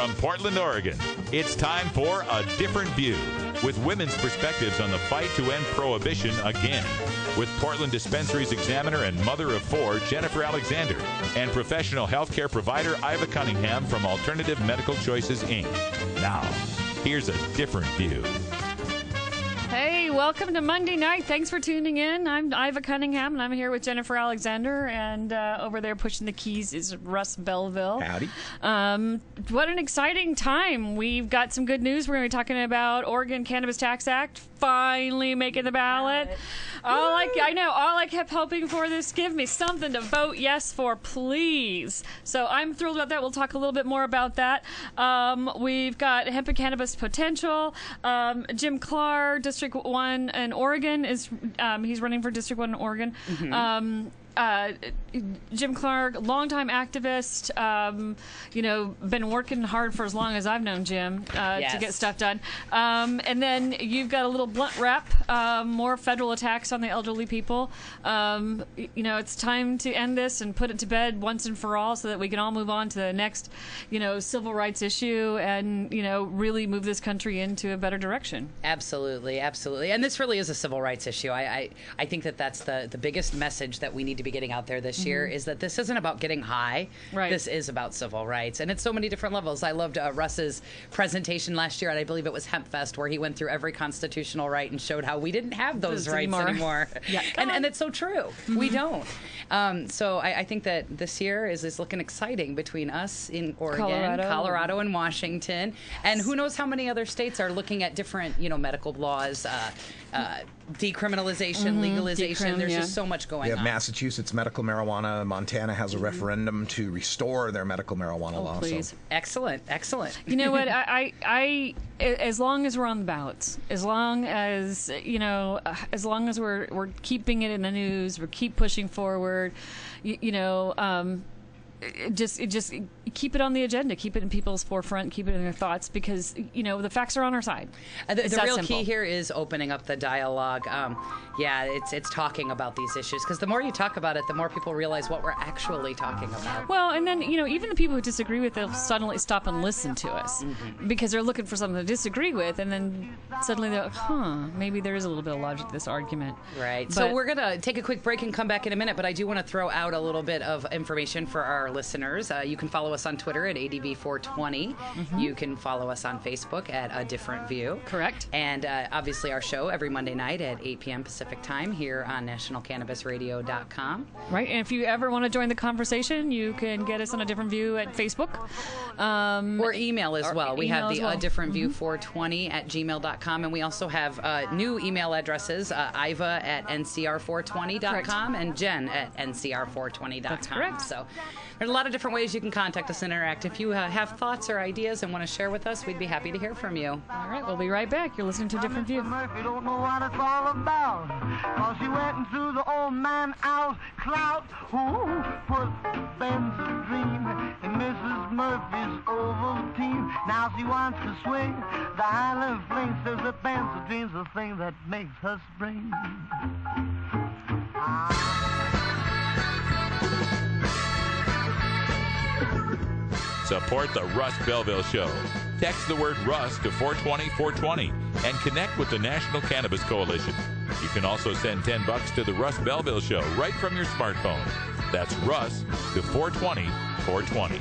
From Portland, Oregon, it's time for A Different View, with women's perspectives on the fight to end prohibition again. With Portland Dispensaries Examiner and mother of four, Jennifer Alexander, and professional healthcare provider Iva Cunningham from Alternative Medical Choices, Inc. Now, here's A Different View. Hey, welcome to Monday night. Thanks for tuning in. I'm Iva Cunningham, and I'm here with Jennifer Alexander, and over there pushing the keys is Russ Belville. Howdy. What an exciting time. We've got some good news. We're going to be talking about Oregon Cannabis Tax Act finally making the ballot. All I kept hoping for this, give me something to vote yes for, please. So I'm thrilled about that. We'll talk a little bit more about that. We've got hemp and cannabis potential. Jim Clark, District 1 in Oregon, he's running for District 1 in Oregon. Mm-hmm. Jim Clark, longtime activist, been working hard for as long as I've known Jim to get stuff done. And then you've got a little blunt wrap, more federal attacks on the elderly people. It's time to end this and put it to bed once and for all so that we can all move on to the next, civil rights issue and, really move this country into a better direction. Absolutely, absolutely. And this really is a civil rights issue. I think that's the biggest message that we need to be getting out there this year is that this isn't about getting high. Right. This is about civil rights. And it's so many different levels. I loved Russ's presentation last year, and I believe it was Hemp Fest, where he went through every constitutional right and showed how we didn't have those rights anymore. Yeah, and it's so true. Mm-hmm. We don't. So I think that this year is looking exciting between us in Oregon, Colorado and Washington. And who knows how many other states are looking at different, medical laws, decriminalization, legalization. There's just so much going on. We have Massachusetts medical marijuana. Montana has a referendum to restore their medical marijuana law. Please. So. Excellent. You know what? I as long as we're on the ballots, as long as we're keeping it in the news, we keep pushing forward, just keep it on the agenda, keep it in people's forefront, keep it in their thoughts, because the facts are on our side. The real key here is opening up the dialogue. It's talking about these issues, because the more you talk about it, the more people realize what we're actually talking about. Well, and then even the people who disagree with it will suddenly stop and listen to us because they're looking for something to disagree with, and then suddenly they're like, maybe there is a little bit of logic to this argument. Right. But, so we're gonna take a quick break and come back in a minute, but I do want to throw out a little bit of information for our listeners. You can follow us on Twitter at ADV420. You can follow us on Facebook at A Different View. Correct. And obviously our show every Monday night at 8 p.m. Pacific time here on nationalcannabisradio.com. Right. And if you ever want to join the conversation, you can get us on A Different View at Facebook. Or email as well. We have the A Different View 420 at gmail.com. And we also have new email addresses, Iva at ncr420.com and Jen at ncr420.com. That's correct. So there's a lot of different ways you can contact us and interact. If you have thoughts or ideas and want to share with us, we'd be happy to hear from you. All right, we'll be right back. You're listening to A Different View. Murphy don't know what it's all about. Cause she went and threw the old man out. Clout, who put Ben's dream in Mrs. Murphy's Ovaltine. Now she wants to swing the Highland Fling. Says that Ben's dream's the thing that makes her spring. Support the Russ Belville Show. Text the word Russ to 420-420 and connect with the National Cannabis Coalition. You can also send $10 to the Russ Belville Show right from your smartphone. That's Russ to 420-420.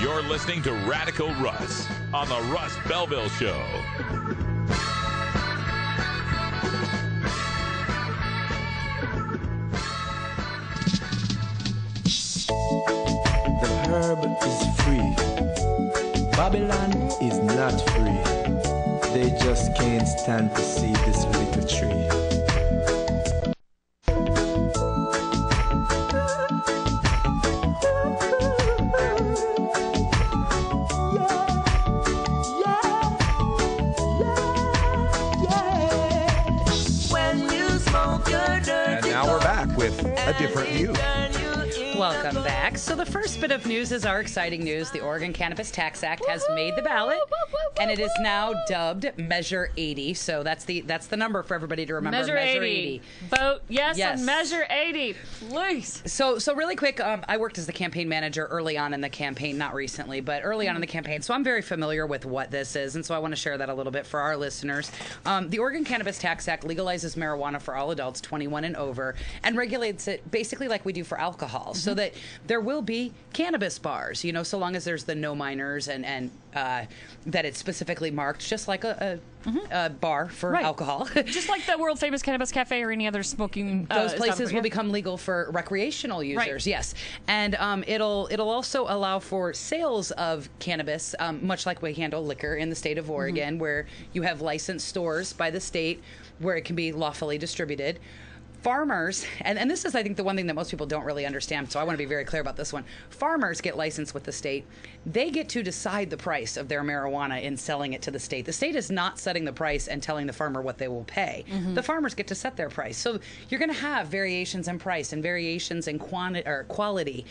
You're listening to Radical Russ on the Russ Belville Show. The herb is free. Babylon is not free. They just can't stand to see this little tree. A Different View. Welcome back. So the first bit of news is our exciting news. The Oregon Cannabis Tax Act has made the ballot, and it is now dubbed Measure 80. So that's the number for everybody to remember. Measure 80. Vote yes on Measure 80, please. So really quick, I worked as the campaign manager early on in the campaign, not recently, but early on in the campaign. So I'm very familiar with what this is, and so I want to share that a little bit for our listeners. The Oregon Cannabis Tax Act legalizes marijuana for all adults 21 and over and regulates it basically like we do for alcohol, so that there will be cannabis bars, so long as there's the no minors and that it's specifically marked, just like a bar for alcohol. Just like the world famous Cannabis Cafe or any other smoking those places will become legal for recreational users, yes. And it'll also allow for sales of cannabis, much like we handle liquor in the state of Oregon, where you have licensed stores by the state where it can be lawfully distributed. Farmers, and this is, I think, the one thing that most people don't really understand, so I want to be very clear about this one. Farmers get licensed with the state. They get to decide the price of their marijuana in selling it to the state. The state is not setting the price and telling the farmer what they will pay. The farmers get to set their price. So you're going to have variations in price and variations in quality.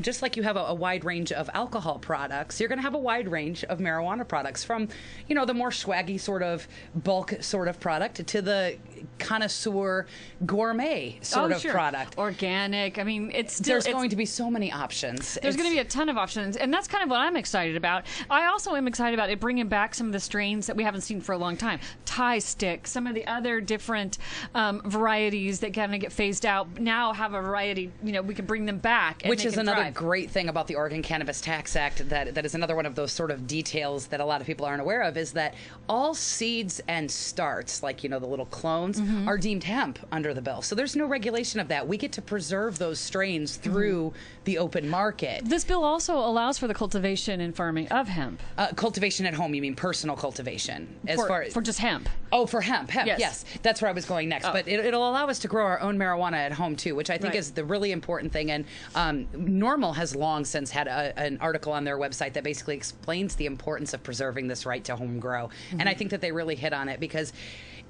Just like you have a wide range of alcohol products, you're going to have a wide range of marijuana products, from, the more swaggy sort of bulk sort of product to the connoisseur gourmet sort of product. Organic. I mean, there's going to be so many options. There's going to be a ton of options, and that's kind of what I'm excited about. I also am excited about it bringing back some of the strains that we haven't seen for a long time. Thai stick, some of the other different varieties that kind of get phased out now have a variety. We can bring them back, and which is another great thing about the Oregon Cannabis Tax Act. That is another one of those sort of details that a lot of people aren't aware of, is that all seeds and starts, like the little clones, are deemed hemp under the bill. So there's no regulation of that. We get to preserve those strains through the open market. This bill also allows for the cultivation and farming of hemp. Cultivation at home, you mean personal cultivation? For just hemp. Oh, for hemp, yes. That's where I was going next. But it'll allow us to grow our own marijuana at home, too, which I think is the really important thing. And NORML has long since had an article on their website that basically explains the importance of preserving this right to home grow. And I think that they really hit on it, because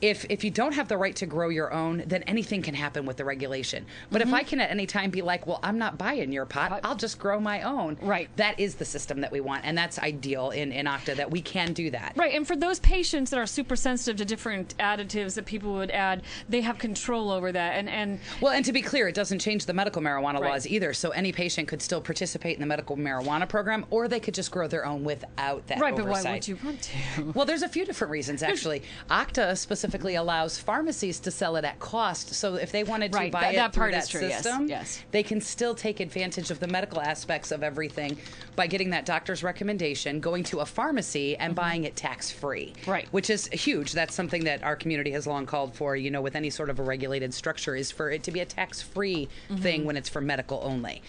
if you don't have the right to grow your own, then anything can happen with the regulation. But if I can at any time be like, well, I'm not buying your pot, I'll just grow my own. Right. That is the system that we want, and that's ideal in OCTA, that we can do that. Right, and for those patients that are super sensitive to different additives that people would add, they have control over that. And to be clear, it doesn't change the medical marijuana laws either. So any patient could still participate in the medical marijuana program, or they could just grow their own without that oversight. But why would you want to? Well, there's a few different reasons, actually. OCTA specifically allows pharmacies to sell it at cost. So if they wanted to buy it through that system, they can still take advantage of the medical aspects of everything by getting that doctor's recommendation, going to a pharmacy and buying it tax-free. Right. Which is huge. That's something that our community has long called for, with any sort of a regulated structure, is for it to be a tax-free thing when it's for medical only.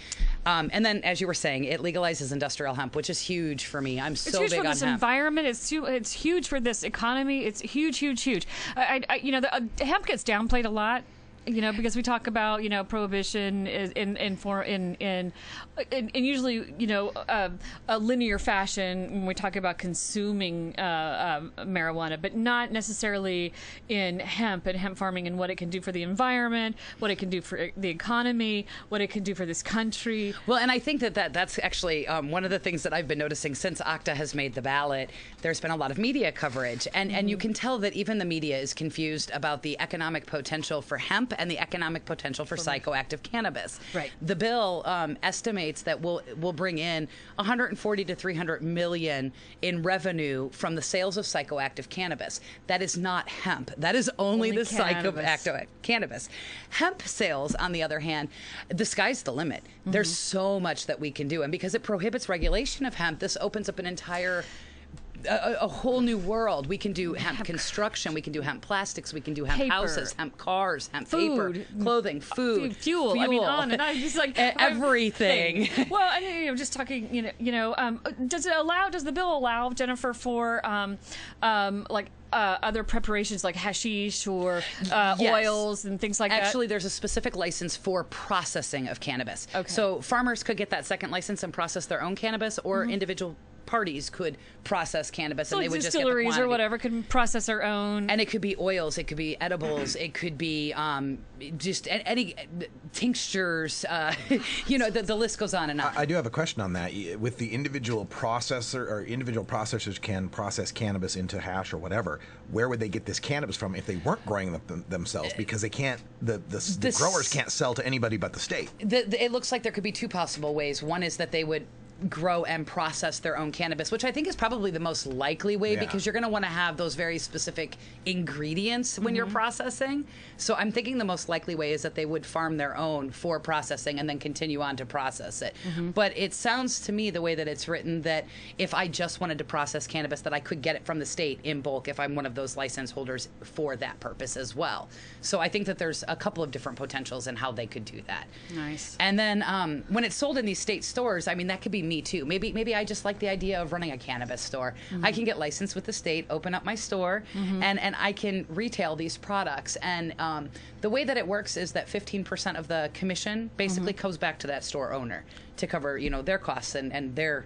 And then, as you were saying, it legalizes industrial hemp, which is huge for me. I'm so big on hemp. It's huge for this environment. It's huge for this economy. It's huge, huge, huge. Hemp gets downplayed a lot. Because we talk about, prohibition in usually, a linear fashion when we talk about consuming marijuana, but not necessarily in hemp and hemp farming and what it can do for the environment, what it can do for the economy, what it can do for this country. Well, and I think that's actually one of the things that I've been noticing since OCTA has made the ballot. There's been a lot of media coverage, and you can tell that even the media is confused about the economic potential for hemp and the economic potential for psychoactive cannabis. Right. The bill estimates that we'll bring in 140 to 300 million in revenue from the sales of psychoactive cannabis. That is not hemp. That is only the psychoactive cannabis. Hemp sales, on the other hand, the sky's the limit. There's so much that we can do, and because it prohibits regulation of hemp, this opens up an entire a whole new world. We can do hemp construction, we can do hemp plastics, we can do hemp houses, hemp cars, hemp paper, clothing, food, fuel. I mean, on and on, just like everything. Well, I'm just talking. Does the bill allow, Jennifer, for other preparations like hashish or oils and things like that? Actually, there's a specific license for processing of cannabis. Okay. So farmers could get that second license and process their own cannabis, or individual parties could process cannabis, so and they would just get the distilleries quantity. or whatever can process their own. And it could be oils, it could be edibles, it could be just any tinctures. The list goes on and on. I do have a question on that. With the individual processor or individual processors can process cannabis into hash or whatever, where would they get this cannabis from if they weren't growing themselves? Because they can't. The growers can't sell to anybody but the state. It looks like there could be two possible ways. One is that they would grow and process their own cannabis, which I think is probably the most likely way, because you're going to want to have those very specific ingredients when you're processing. So I'm thinking the most likely way is that they would farm their own for processing and then continue on to process it. But it sounds to me, the way that it's written, that if I just wanted to process cannabis, that I could get it from the state in bulk if I'm one of those license holders for that purpose as well. So I think that there's a couple of different potentials in how they could do that. Nice. And then when it's sold in these state stores, I mean, that could be me too. Maybe I just like the idea of running a cannabis store. I can get licensed with the state, open up my store, and I can retail these products. And the way that it works is that 15% of the commission basically goes back to that store owner to cover, their costs and their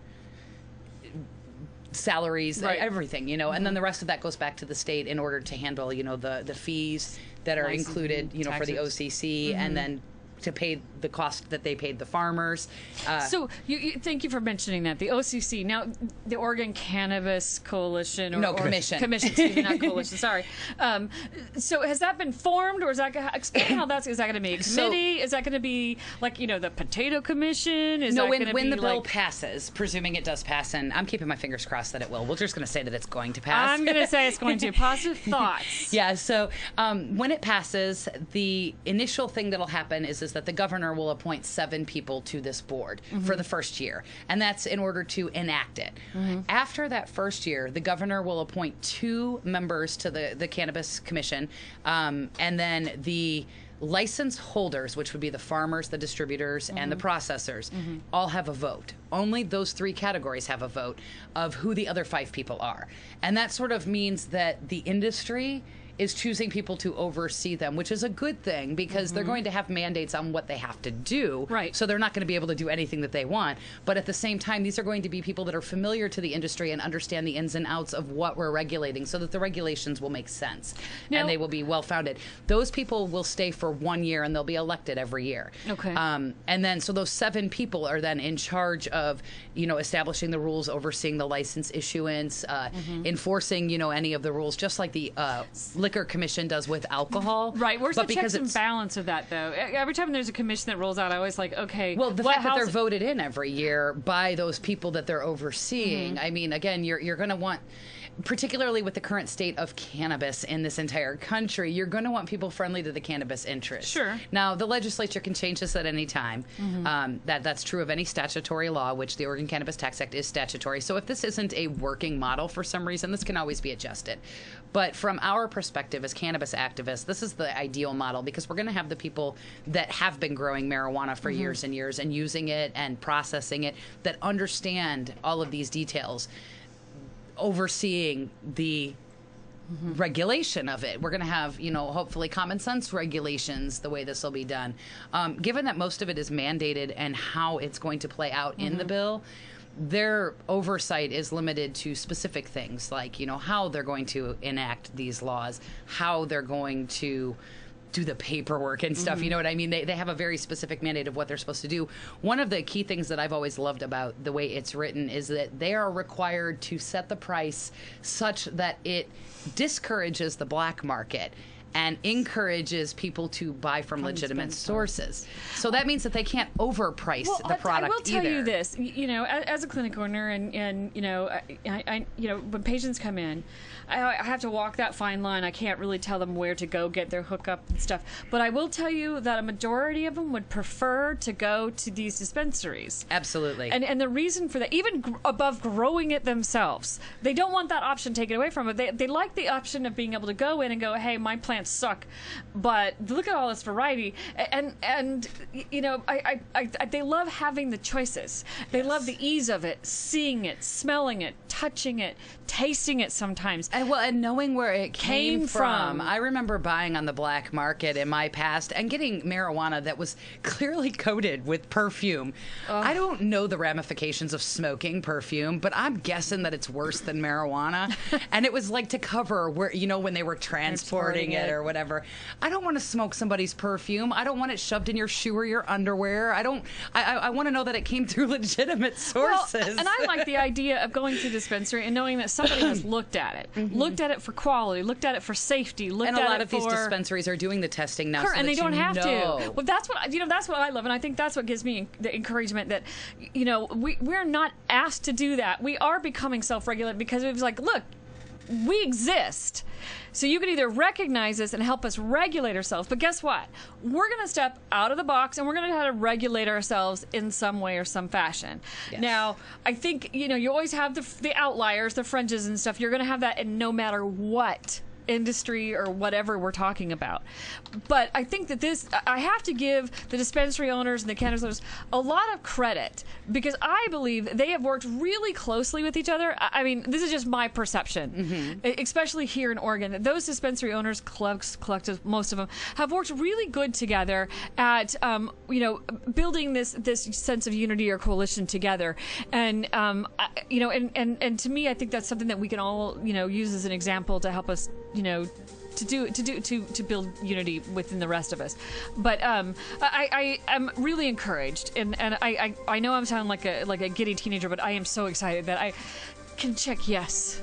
salaries, everything, and then the rest of that goes back to the state in order to handle, the fees that are included, for the OCC, and then to pay the cost that they paid the farmers. So thank you for mentioning that. The OCC, now the Oregon Cannabis Coalition. Commission. Commission, excuse me, not coalition, sorry. So has that been formed, or is that, explain how is that going to be a committee? Is that going to be like, the Potato Commission? Is that when the bill passes, presuming it does pass, and I'm keeping my fingers crossed that it will. We're just going to say that it's going to pass. I'm going to say it's going to. Positive thoughts. Yeah, so when it passes, the initial thing that'll happen is that the governor will appoint 7 people to this board for the first year, and that's in order to enact it. After that first year, the governor will appoint 2 members to the Cannabis Commission, and then the license holders, which would be the farmers, the distributors, and the processors, all have a vote. Only those 3 categories have a vote of who the other 5 people are. And that sort of means that the industry is choosing people to oversee them, which is a good thing, because they're going to have mandates on what they have to do. Right. So they're not going to be able to do anything that they want. But at the same time, these are going to be people that are familiar to the industry and understand the ins and outs of what we're regulating, so that the regulations will make sense and they will be well-founded. Those people will stay for 1 year, and they'll be elected every year. Okay. And then, so those 7 people are then in charge of, establishing the rules, overseeing the license issuance, enforcing, any of the rules, just like the Liquor Commission does with alcohol. Right. Where's the checks and balance of that, though? Every time there's a commission that rolls out, I always like, okay. Well, the fact that they're voted in every year by those people that they're overseeing, I mean, again, you're going to want, particularly with the current state of cannabis in this entire country, you're going to want people friendly to the cannabis interest. Sure. Now, the legislature can change this at any time. That's true of any statutory law, which the Oregon Cannabis Tax Act is statutory. So if this isn't a working model for some reason, this can always be adjusted. But from our perspective as cannabis activists, this is the ideal model, because we're going to have the people that have been growing marijuana for years and years and using it and processing it, that understand all of these details, overseeing the regulation of it. We're going to have, hopefully common sense regulations the way this will be done. Given that most of it is mandated and how it's going to play out in the bill, their oversight is limited to specific things like, how they're going to enact these laws, how they're going to do the paperwork and stuff. You know what I mean? They have a very specific mandate of what they're supposed to do. One of the key things that I've always loved about the way it's written is that they are required to set the price such that it discourages the black market and encourages people to buy from legitimate sources. So that means that they can't overprice the product either. I will tell you this, as a clinic owner, and I when patients come in, I have to walk that fine line. I can't really tell them where to go get their hookup and stuff. But I will tell you that a majority of them would prefer to go to these dispensaries. Absolutely. And the reason for that, even above growing it themselves, they don't want that option taken away from them. They like the option of being able to go in and go, hey, my plant plants suck, but look at all this variety. And you know, they love having the choices. They love the ease of it, seeing it, smelling it, touching it, tasting it sometimes. And knowing where it came from. I remember buying on the black market in my past and getting marijuana that was clearly coated with perfume. I don't know the ramifications of smoking perfume, but I'm guessing that it's worse than marijuana. And it was like to cover where, you know, when they were transporting it or whatever. I don't want to smoke somebody's perfume. I don't want it shoved in your shoe or your underwear. I want to know that it came through legitimate sources. Well, and I like the idea of going to the dispensary and knowing that somebody has looked at it, looked at it for quality, looked at it for safety, looked at it for... And a lot of these dispensaries are doing the testing now, and they don't have to. Well, that's what I love, and I think that's what gives me the encouragement that, you know, we're not asked to do that. We are becoming self-regulated because it was like, look, we exist. So you can either recognize us and help us regulate ourselves, but guess what? We're going to step out of the box and we're going to have to regulate ourselves in some way or some fashion. Yes. Now, I think, you know, you always have the outliers, the fringes and stuff. You're going to have that in no matter what industry or whatever we're talking about. But I think that I have to give the dispensary owners and the cannabis owners a lot of credit because I believe they have worked really closely with each other. I mean, this is just my perception, especially here in Oregon. Those dispensary owners, collective, most of them, have worked really good together at, you know, building this sense of unity or coalition together. And, you know, and to me, I think that's something that we can all, you know, use as an example to help us, you know, to build unity within the rest of us. But I am really encouraged, and I know I'm sounding like a giddy teenager, but I am so excited that I can check yes.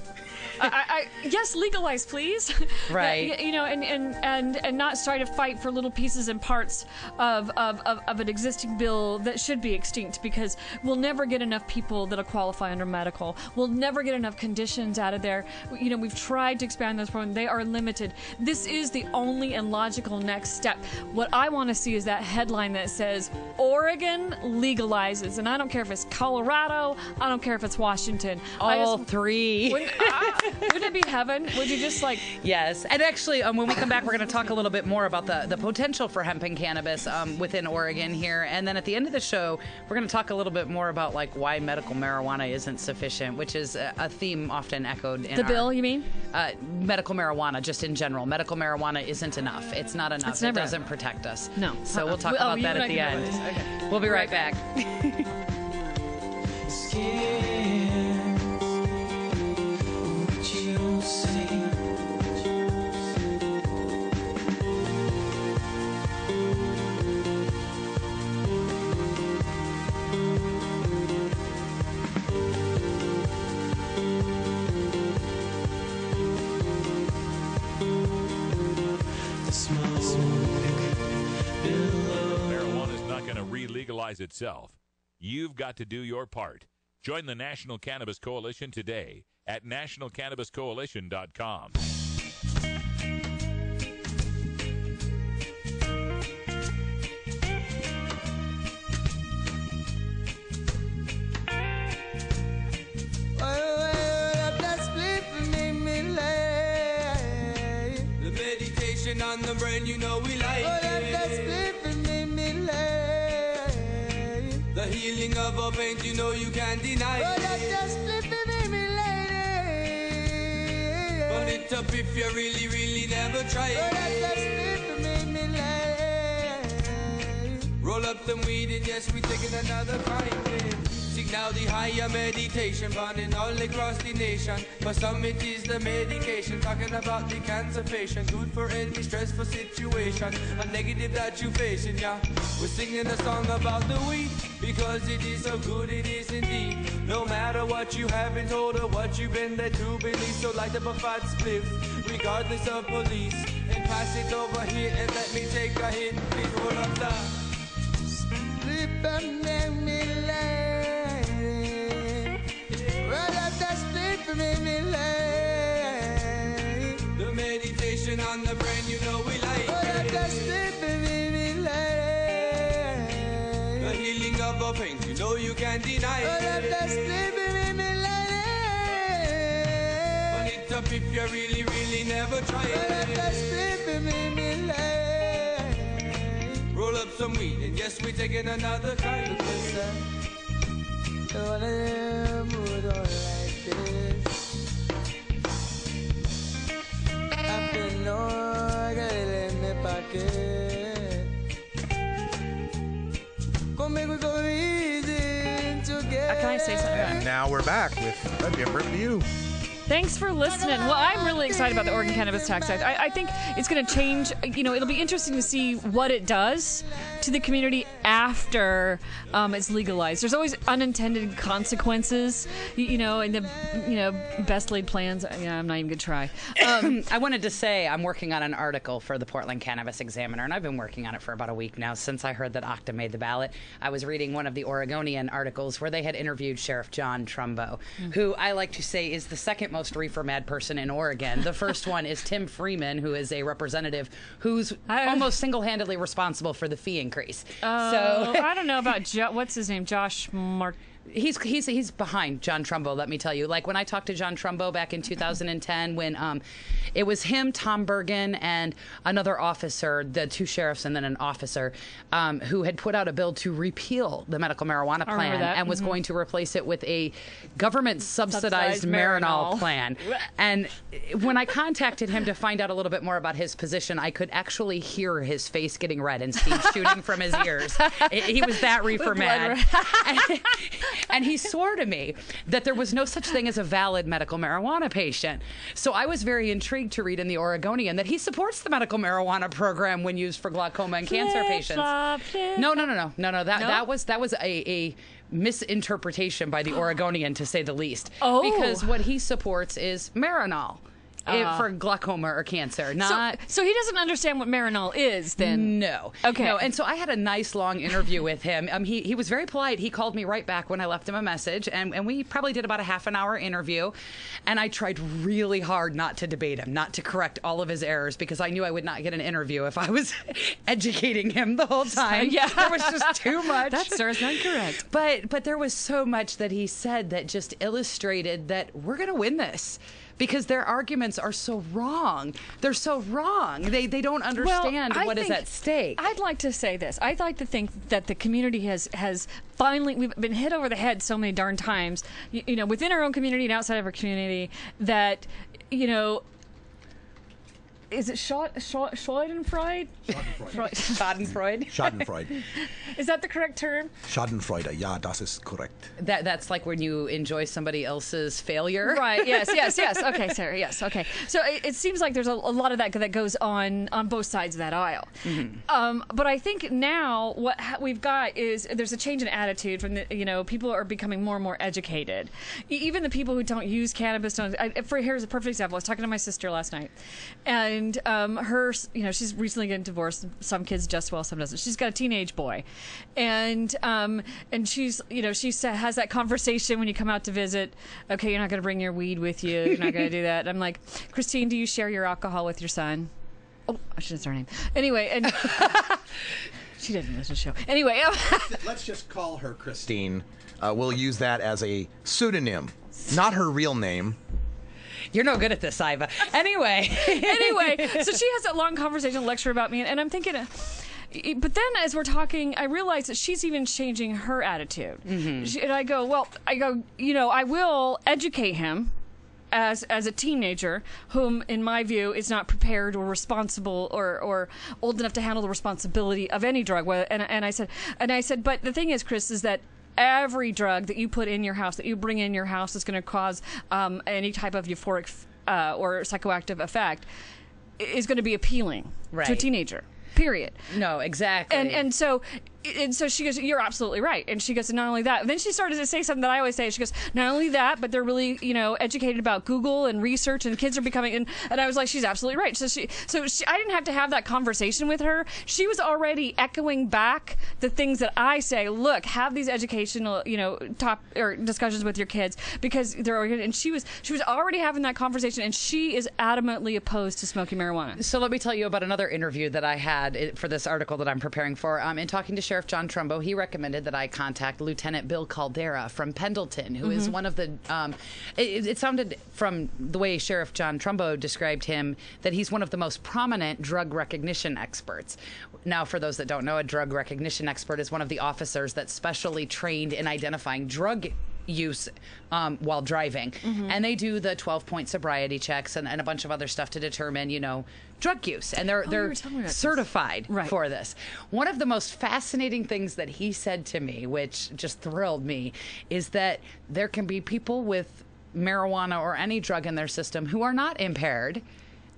Yes, legalize, please. Right. You know, and not try to fight for little pieces and parts of an existing bill that should be extinct because we'll never get enough people that'll qualify under medical. We'll never get enough conditions out of there. You know, we've tried to expand those programs. They are limited. This is the only and logical next step. What I want to see is that headline that says Oregon legalizes, and I don't care if it's Colorado. I don't care if it's Washington. All three. Wouldn't it be heaven? Would you just like... Yes. And actually, when we come back, we're going to talk a little bit more about the potential for hemp and cannabis within Oregon here. And then at the end of the show, we're going to talk a little bit more about like why medical marijuana isn't sufficient, which is a theme often echoed in the bill, you mean? Medical marijuana, just in general. Medical marijuana isn't enough. It's not enough. It doesn't protect us. No. So we'll talk about that at the end. Okay. We'll be right back. Legalize itself. You've got to do your part. Join the National Cannabis Coalition today at nationalcannabiscoalition.com. The meditation on the brain, you know we like it. The healing of our pain, you know you can't deny it. Burn it up if you really, really never try it. Roll up them weed and yes, we taking another kind. Seek now the higher meditation, burning all across the nation. For some it is the medication, talking about the cancer patient. Good for any stressful situation, a negative that you facing, yeah. We're singing a song about the weed, because it is so good, it is indeed. No matter what you have been told or what you've been led to believe, so light up a fat spliff, regardless of police, and pass it over here and let me take a hit. Please roll up the slip and make me lay. Roll up that slip and make me lay. The meditation on the brain, you know we like. Roll up that slip and make me lay. The healing of our pain, you know you can't deny it. Roll up that slip and make me lay. Burn it get up if you really, really never tried it. Roll up some weed and yes, we're taking another kind. One of them who don't like this. I've been no girl in my pocket. Come make we go easy together. Can I say something? And now we're back with a different view. Thanks for listening. Well, I'm really excited about the Oregon Cannabis Tax Act. I think it's going to change. It'll be interesting to see what it does to the community after it's legalized. There's always unintended consequences, and the best laid plans. I'm not even going to try. I wanted to say I'm working on an article for the Portland Cannabis Examiner, and I've been working on it for about a week now since I heard that Octa made the ballot. I was reading one of the Oregonian articles where they had interviewed Sheriff John Trumbo, who I like to say is the second most reefer mad person in Oregon. The first one is Tim Freeman, who is a representative who's almost single-handedly responsible for the fee increase. So I don't know about what's his name, Josh Mark. He's behind John Trumbo, let me tell you. Like when I talked to John Trumbo back in 2010 when it was him, Tom Bergen, and another officer, the two sheriffs and then an officer, who had put out a bill to repeal the medical marijuana plan and was going to replace it with a government subsidized Marinol plan. And when I contacted him to find out a little bit more about his position, I could actually hear his face getting red and steam shooting from his ears. He was that reefer mad. And he swore to me that there was no such thing as a valid medical marijuana patient. So I was very intrigued to read in the Oregonian that he supports the medical marijuana program when used for glaucoma and cancer patients. No. That was a misinterpretation by the Oregonian, to say the least. Because what he supports is Marinol. For glaucoma or cancer, not. So he doesn't understand what Marinol is, then. No. Okay. No. And so I had a nice long interview with him. He was very polite. He called me right back when I left him a message, and we probably did about a half an hour interview. And I tried really hard not to debate him, not to correct all of his errors, because I knew I would not get an interview if I was educating him the whole time. Yeah. There was just too much. That star's not correct. But there was so much that he said that just illustrated that we're going to win this. Because their arguments are so wrong. They're so wrong. They don't understand what is at stake. I'd like to say this. I'd like to think that the community has finally, we've been hit over the head so many darn times, within our own community and outside of our community, that, is it Schadenfreude? Schadenfreude. Schadenfreude. Is that the correct term? Schadenfreude. Ja, das ist korrekt. That's like when you enjoy somebody else's failure. Right. Yes. Okay, Sarah. Yes. Okay. So it seems like there's a lot of that goes on both sides of that aisle. Mm-hmm. But I think now what we've got is there's a change in attitude from the people are becoming more and more educated. Even the people who don't use cannabis here's a perfect example. I was talking to my sister last night, and her, she's recently getting divorced. Some kids adjust well, some doesn't. She's got a teenage boy, and she's, she has that conversation when you come out to visit. Okay, you're not going to bring your weed with you. You're not going to do that. I'm like, Christine, do you share your alcohol with your son? Oh, I shouldn't say her name. Anyway, and she didn't listen to the show. Anyway, let's just call her Christine. We'll use that as a pseudonym, not her real name. You're no good at this, Iva. Anyway, so she has that long conversation, lecture about me, and I'm thinking, but then as we're talking, I realize that she's even changing her attitude. Mm-hmm. And I go, I will educate him as a teenager, whom, in my view, is not prepared or responsible or old enough to handle the responsibility of any drug. And I said, but the thing is, Chris, is that every drug that you put in your house, that you bring in your house, is going to cause any type of euphoric or psychoactive effect, is going to be appealing to a teenager. Period. No, exactly. And so she goes, you're absolutely right. And she goes, not only that. And then she started to say something that I always say. She goes, not only that, but they're really, educated about Google and research, and kids are becoming. And I was like, she's absolutely right. So I didn't have to have that conversation with her. She was already echoing back the things that I say. Look, have these educational, top or discussions with your kids, because they're. And she was already having that conversation, and she is adamantly opposed to smoking marijuana. So let me tell you about another interview that I had for this article that I'm preparing for. In talking to Sheriff Sheriff John Trumbo, he recommended that I contact Lieutenant Bill Caldera from Pendleton, who is one of the, it sounded from the way Sheriff John Trumbo described him that he's one of the most prominent drug recognition experts. Now, for those that don't know, a drug recognition expert is one of the officers that's specially trained in identifying drug use while driving. And they do the 12-point sobriety checks and a bunch of other stuff to determine, drug use. And they're certified for this. One of the most fascinating things that he said to me, which just thrilled me, is that there can be people with marijuana or any drug in their system who are not impaired,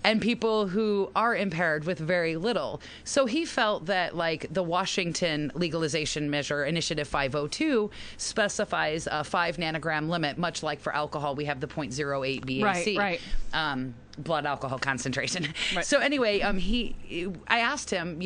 and people who are impaired with very little. So he felt that, like, the Washington legalization measure, Initiative 502, specifies a 5 nanogram limit, much like for alcohol, we have the 0.08 BAC. Blood alcohol concentration. So anyway, I asked him,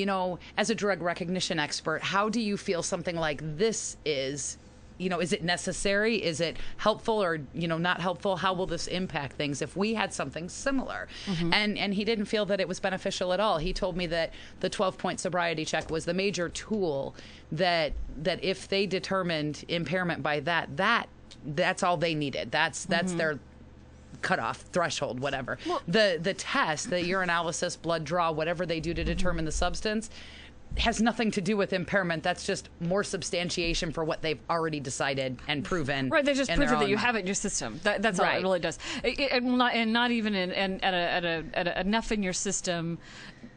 as a drug recognition expert, how do you feel something like this is? Is it necessary? Is it helpful or, not helpful? How will this impact things if we had something similar? And he didn't feel that it was beneficial at all. He told me that the 12-point sobriety check was the major tool that if they determined impairment by that's all they needed. That's their cutoff threshold, whatever. Well, the test, the urinalysis, blood draw, whatever they do to determine the substance, has nothing to do with impairment. That's just more substantiation for what they've already decided and proven. Right, they just prove that you have it in your system. That's all it really does. And not even at enough in your system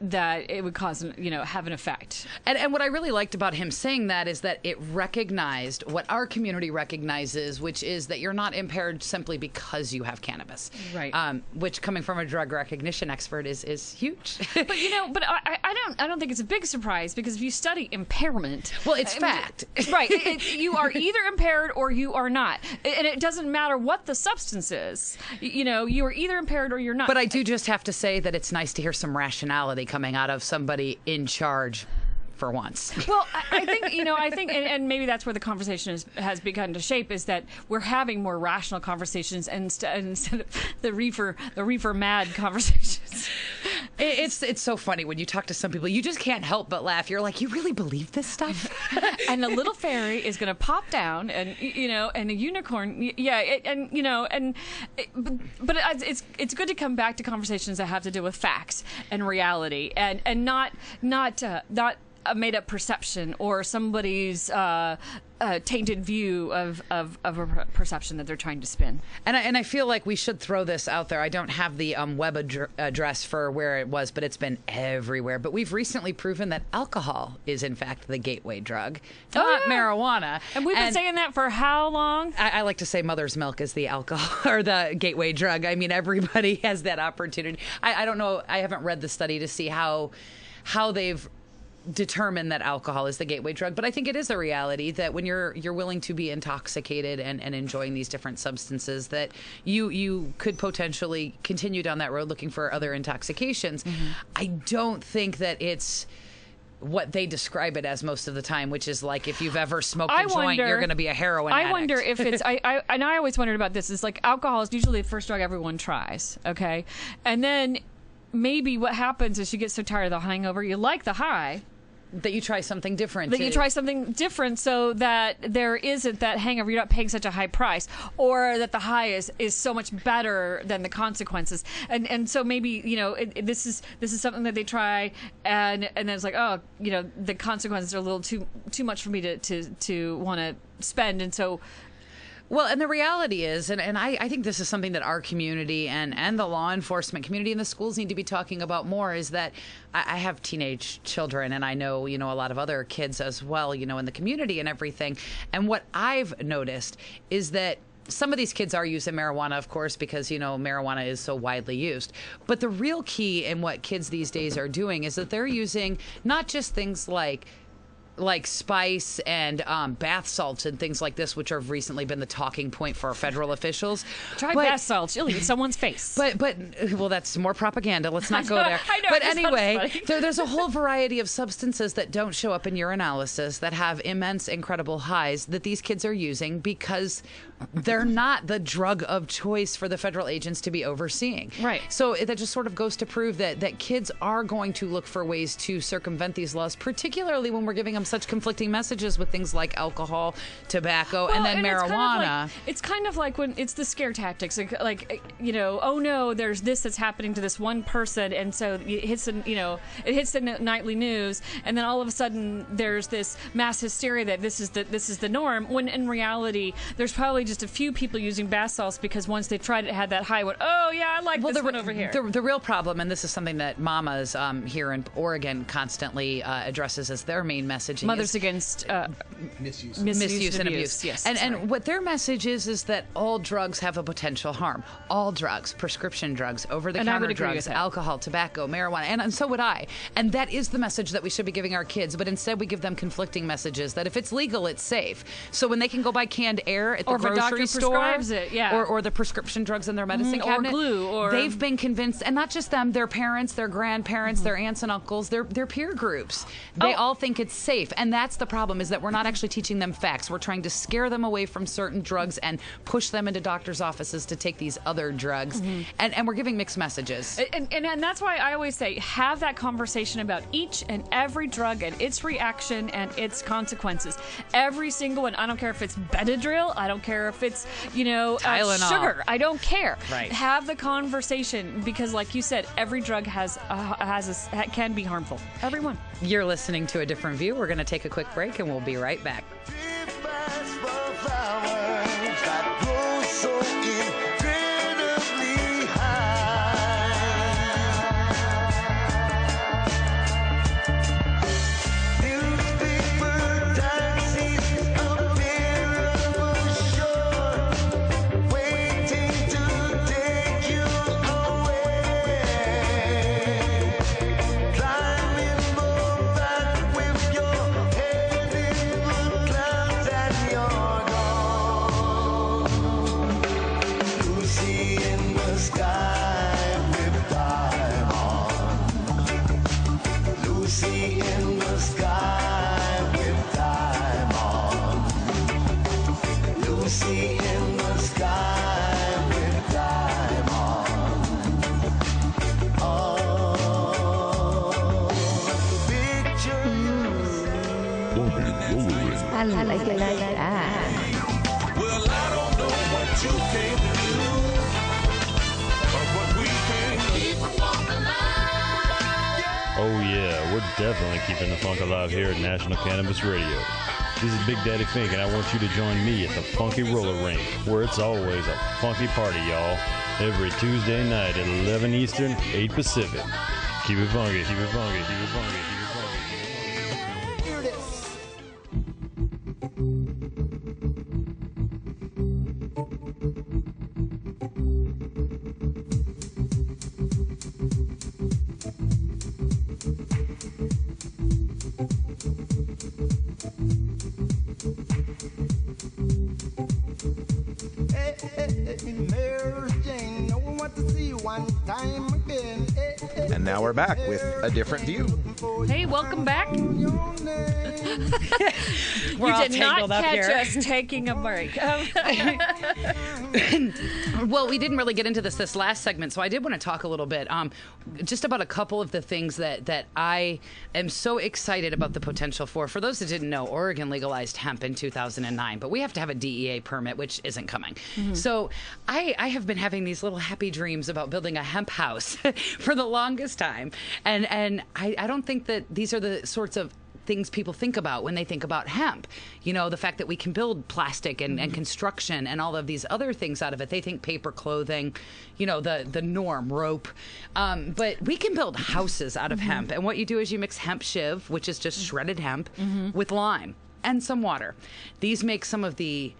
that it would cause, have an effect. And what I really liked about him saying that is that it recognized what our community recognizes, which is that you're not impaired simply because you have cannabis. Right. Which, coming from a drug recognition expert, is huge. But I don't think it's a big surprise, because if you study impairment, well, it's fact. Right. You are either impaired or you are not, and it doesn't matter what the substance is. You are either impaired or you're not. But I do just have to say that it's nice to hear some rationality coming out of somebody in charge for once. Well, I think, and maybe that's where the conversation has begun to shape, is that we're having more rational conversations instead of the reefer mad conversations. It's so funny when you talk to some people, you just can't help but laugh. You're like, you really believe this stuff? And the little fairy is going to pop down, and and a unicorn, but it's good to come back to conversations that have to do with facts and reality, and not a made-up perception or somebody's tainted view of a perception that they're trying to spin. And I feel like we should throw this out there. I don't have the web address for where it was, but it's been everywhere. But we've recently proven that alcohol is, in fact, the gateway drug, not marijuana. And we've been saying that for how long? I like to say mother's milk is the alcohol or the gateway drug. I mean, everybody has that opportunity. I don't know. I haven't read the study to see how they've determine that alcohol is the gateway drug, but I think it is a reality that when you're willing to be intoxicated and enjoying these different substances, that you could potentially continue down that road looking for other intoxications. I don't think that it's what they describe it as most of the time, which is like, if you've ever smoked a joint, you're going to be a heroin addict. I wonder if it's, I always wondered about this, is like, alcohol is usually the first drug everyone tries, okay? And then maybe what happens is you get so tired of the hangover, you like the high, that you try something different. You try something different so that there isn't that hangover. You're not paying such a high price, or that the high is so much better than the consequences. And so maybe this is something that they try, and then it's like, oh, the consequences are a little too much for me to want to spend, and so. Well, and the reality is, and I think this is something that our community and the law enforcement community and the schools need to be talking about more, is that I have teenage children, and I know, a lot of other kids as well, in the community and everything. And what I've noticed is that some of these kids are using marijuana, of course, because, marijuana is so widely used. But the real key in what kids these days are doing is that they're using not just things like spice and bath salts and things like this, which have recently been the talking point for federal officials. Try bath salts. You'll eat someone's face. But well, that's more propaganda. Let's not go there. I know, but anyway, there's a whole variety of substances that don't show up in urinalysis that have immense, incredible highs that these kids are using because they're not the drug of choice for the federal agents to be overseeing. Right. So that just sort of goes to prove that kids are going to look for ways to circumvent these laws, particularly when we're giving them such conflicting messages with things like alcohol, tobacco, and then marijuana. It's kind of like when it's the scare tactics, like oh no, there's this that's happening to this one person, and so it hits the nightly news, and then all of a sudden there's this mass hysteria that this is the norm. When in reality, there's probably just a few people using bath salts because once they tried it, had that high one. Oh yeah, I like this one over here. The real problem, and this is something that mamas here in Oregon constantly addresses as their main message. Mothers Against Misuse and Abuse. Yes. And what their message is that all drugs have a potential harm. All drugs, prescription drugs, over-the-counter drugs, alcohol, tobacco, marijuana, and so would I. And that is the message that we should be giving our kids, but instead we give them conflicting messages that if it's legal, it's safe. So when they can go buy canned air at the grocery store, or the prescription drugs in their medicine cabinet, or glue, they've been convinced, and not just them, their parents, their grandparents, their aunts and uncles, their peer groups. They all think it's safe, and that's the problem, is that we're not actually teaching them facts. We're trying to scare them away from certain drugs and push them into doctors' offices to take these other drugs, and we're giving mixed messages. And that's why I always say, have that conversation about each and every drug and its reaction and its consequences. Every single one. I don't care if it's Benadryl. I don't care if it's, Tylenol. Sugar. I don't care. Right. Have the conversation because, like you said, every drug can be harmful. Every one. You're listening to A Different View. We're going to take a quick break, and we'll be right back. I like it like that. Well, I don't know what you came to do, but what we came to keep the funk alive. Oh yeah, we're definitely keeping the funk alive here at National Cannabis Radio. This is Big Daddy Fink, and I want you to join me at the Funky Roller Rink, where it's always a funky party, y'all. Every Tuesday night at 11 Eastern, 8 Pacific. Keep it funky, keep it funky, keep it funky, keep it funky. Hear this. And now we're back with A Different View. Hey, welcome back. We're you all did not tangled up catch here. us taking a break. Well, we didn't really get into this last segment, so I did want to talk a little bit just about a couple of the things that I am so excited about the potential for. For those that didn't know, Oregon legalized hemp in 2009, but we have to have a DEA permit, which isn't coming. So I have been having these little happy dreams about building a hemp house for the longest time. And I don't think that these are the sorts of things people think about when they think about hemp. You know, the fact that we can build plastic and construction and all of these other things out of it. They think paper, clothing, you know, the norm, rope. But we can build houses out of hemp. And what you do is you mix hemp shiv, which is just shredded hemp, with lime and some water. These make some of the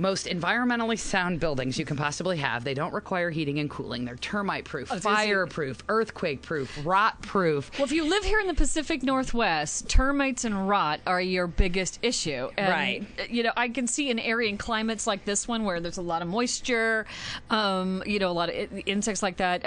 most environmentally sound buildings you can possibly have. They don't require heating and cooling. They're termite-proof, fire-proof, earthquake-proof, rot-proof. Well, if you live here in the Pacific Northwest, termites and rot are your biggest issue. And, Right. You know, I can see an area in climates like this one where there's a lot of moisture, you know, a lot of insects like that,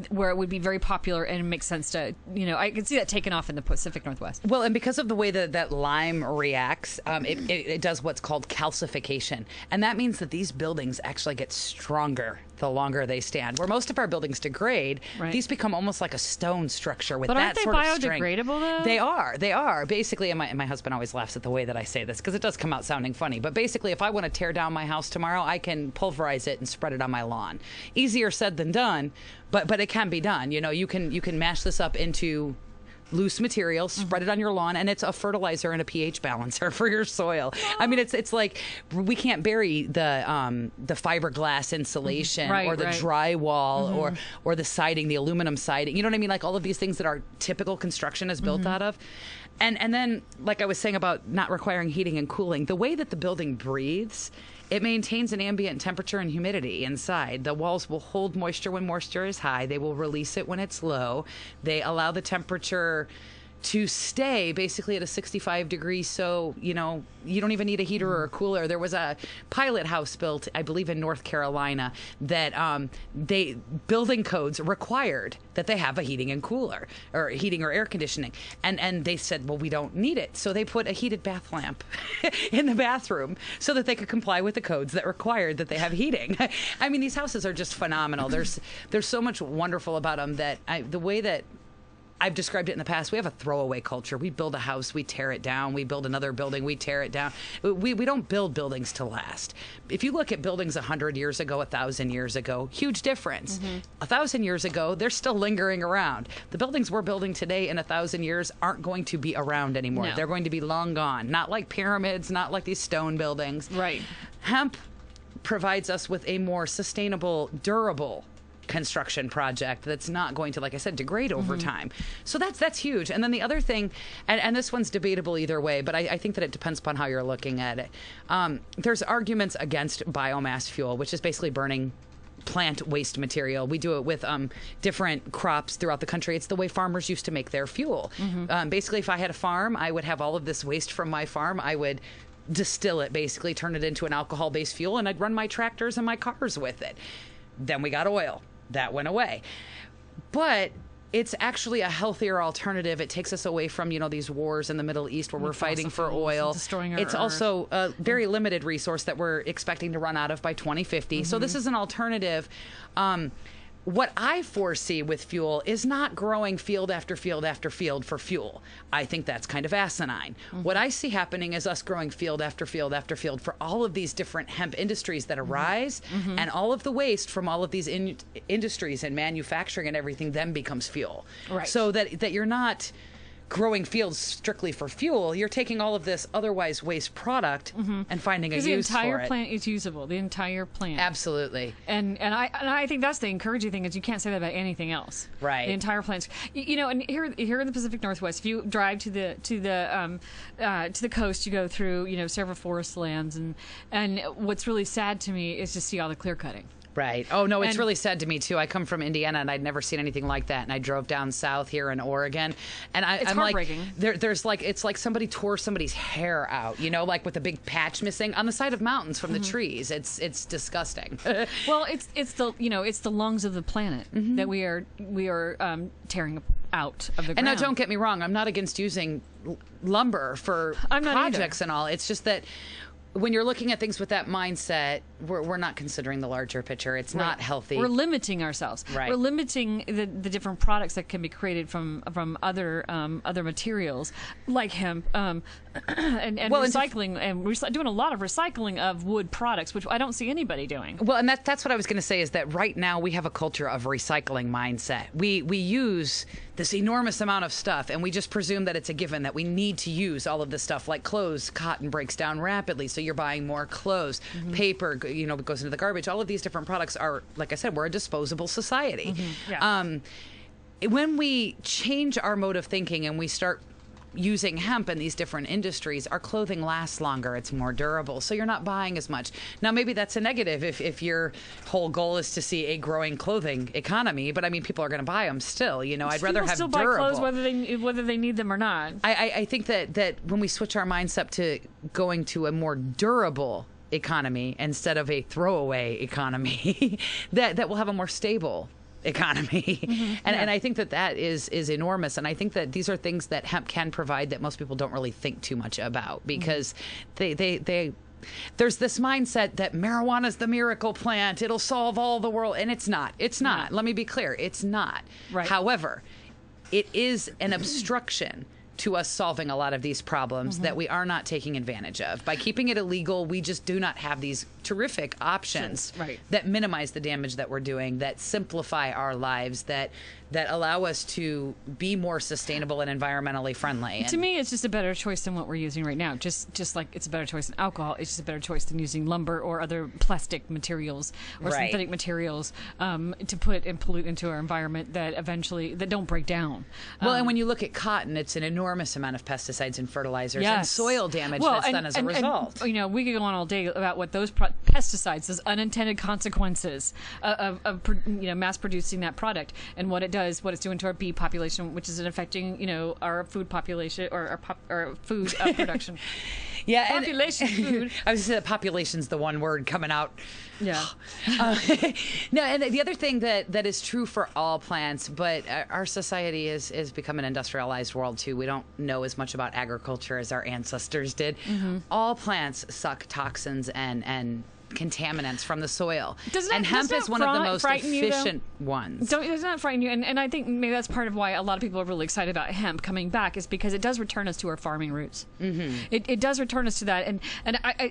where it would be very popular and it makes sense to, you know, I can see that taken off in the Pacific Northwest. Well, and because of the way that lime reacts, it does what's called calcification. And that means that these buildings actually get stronger the longer they stand. Where most of our buildings degrade, these become almost like a stone structure with that sort of strength. But aren't they biodegradable, though? They are. Basically, and my husband always laughs at the way that I say this because it does come out sounding funny. But basically, if I want to tear down my house tomorrow, I can pulverize it and spread it on my lawn. Easier said than done, but it can be done. You can mash this up into loose material, spread it on your lawn, and it's a fertilizer and a pH balancer for your soil. I mean, it's like we can't bury the fiberglass insulation or the drywall or the siding, the aluminum siding. You know what I mean? Like all of these things that our typical construction is built out of. And then, like I was saying about not requiring heating and cooling, the way that the building breathes, it maintains an ambient temperature and humidity inside. The walls will hold moisture when moisture is high. They will release it when it's low. They allow the temperature to stay basically at a 65 degrees. So, you don't even need a heater or a cooler. There was a pilot house built, I believe, in North Carolina that building codes required that they have a heating and cooler or heating or air conditioning. And they said, well, we don't need it. So they put a heated bath lamp in the bathroom so that they could comply with the codes that required that they have heating. I mean, these houses are just phenomenal. There's so much wonderful about them that the way that I've described it in the past. We have a throwaway culture. We build a house, we tear it down. We build another building, we tear it down. We don't build buildings to last. If you look at buildings 100 years ago, 1,000 years ago, huge difference. 1,000 years ago, they're still lingering around. The buildings we're building today in 1,000 years aren't going to be around anymore. No. They're going to be long gone. Not like pyramids, not like these stone buildings. Right. Hemp provides us with a more sustainable, durable construction project that's not going to, like I said, degrade over time. So that's huge. And then the other thing, and this one's debatable either way, but I think that it depends upon how you're looking at it. There's arguments against biomass fuel, which is basically burning plant waste material. We do it with different crops throughout the country. It's the way farmers used to make their fuel. Basically, if I had a farm, I would have all of this waste from my farm. I would distill it, basically turn it into an alcohol-based fuel, and I'd run my tractors and my cars with it. Then we got oil. That went away. But it's actually a healthier alternative. It takes us away from, these wars in the Middle East where we're fighting for oil. Destroying our It's earth. also a very limited resource that we're expecting to run out of by 2050. So this is an alternative. What I foresee with fuel is not growing field after field after field for fuel. I think that's kind of asinine. What I see happening is us growing field after field after field for all of these different hemp industries that arise, and all of the waste from all of these industries and manufacturing and everything then becomes fuel. Right. So that you're not growing fields strictly for fuel. You're taking all of this otherwise waste product and finding a use for it. Because the entire plant is usable. The entire plant. Absolutely. And I think that's the encouraging thing is you can't say that about anything else. Right. The entire plant. And here in the Pacific Northwest, if you drive to the coast, you go through several forest lands, and what's really sad to me is to see all the clear cutting. Right. Oh, no, it's really sad to me, too. I come from Indiana, and I'd never seen anything like that. And I drove down south here in Oregon. And it's I'm heartbreaking. Like, it's like somebody tore somebody's hair out, like with a big patch missing on the side of mountains from the trees. It's disgusting. Well, it's the lungs of the planet that we are tearing out of the ground. And now, don't get me wrong. I'm not against using lumber for projects and all. It's just that when you're looking at things with that mindset, we're not considering the larger picture. It's not healthy. We're limiting ourselves. Right. We're limiting the different products that can be created from other materials like hemp and recycling and doing a lot of recycling of wood products, which I don't see anybody doing. Well, and that's what I was going to say is that right now we have a culture of recycling mindset. We use this enormous amount of stuff, and we just presume that it's a given that we need to use all of this stuff. Like clothes, cotton breaks down rapidly, so you're buying more clothes. Paper, goes into the garbage. All of these different products are, like I said, we're a disposable society. When we change our mode of thinking and we start using hemp in these different industries, our clothing lasts longer. It's more durable. So you're not buying as much. Now, maybe that's a negative if your whole goal is to see a growing clothing economy. But I mean, people are going to buy them still. I'd rather have still durable. buy clothes whether they need them or not. I think that when we switch our mindset to going to a more durable economy instead of a throwaway economy, that we'll have a more stable economy. And I think that is enormous. And I think that these are things that hemp can provide that most people don't really think too much about because they there's this mindset that marijuana's the miracle plant. It'll solve all the world. And it's not. It's not. Let me be clear. It's not. Right. However, it is an obstruction to us solving a lot of these problems that we are not taking advantage of. By keeping it illegal, we just do not have these terrific options that minimize the damage that we're doing, that simplify our lives, that allow us to be more sustainable and environmentally friendly. To me, it's just a better choice than what we're using right now. Just like it's a better choice than alcohol, it's just a better choice than using lumber or other plastic materials or synthetic materials to put and pollute into our environment that eventually that don't break down. Well, and when you look at cotton, it's an enormous amount of pesticides and fertilizers and soil damage that's done as a result. And, we could go on all day about what those pesticides, those unintended consequences of mass producing that product and what it's doing to our bee population, which is affecting our food population or our food production. Population food. I was going to say population's the one word coming out. Yeah. No, and the other thing that is true for all plants, but our society is become an industrialized world too. We don't know as much about agriculture as our ancestors did. All plants suck toxins and contaminants from the soil. And hemp is one of the most efficient ones. Does not frighten you? And I think maybe that's part of why a lot of people are really excited about hemp coming back, is because it does return us to our farming roots. It does return us to that, and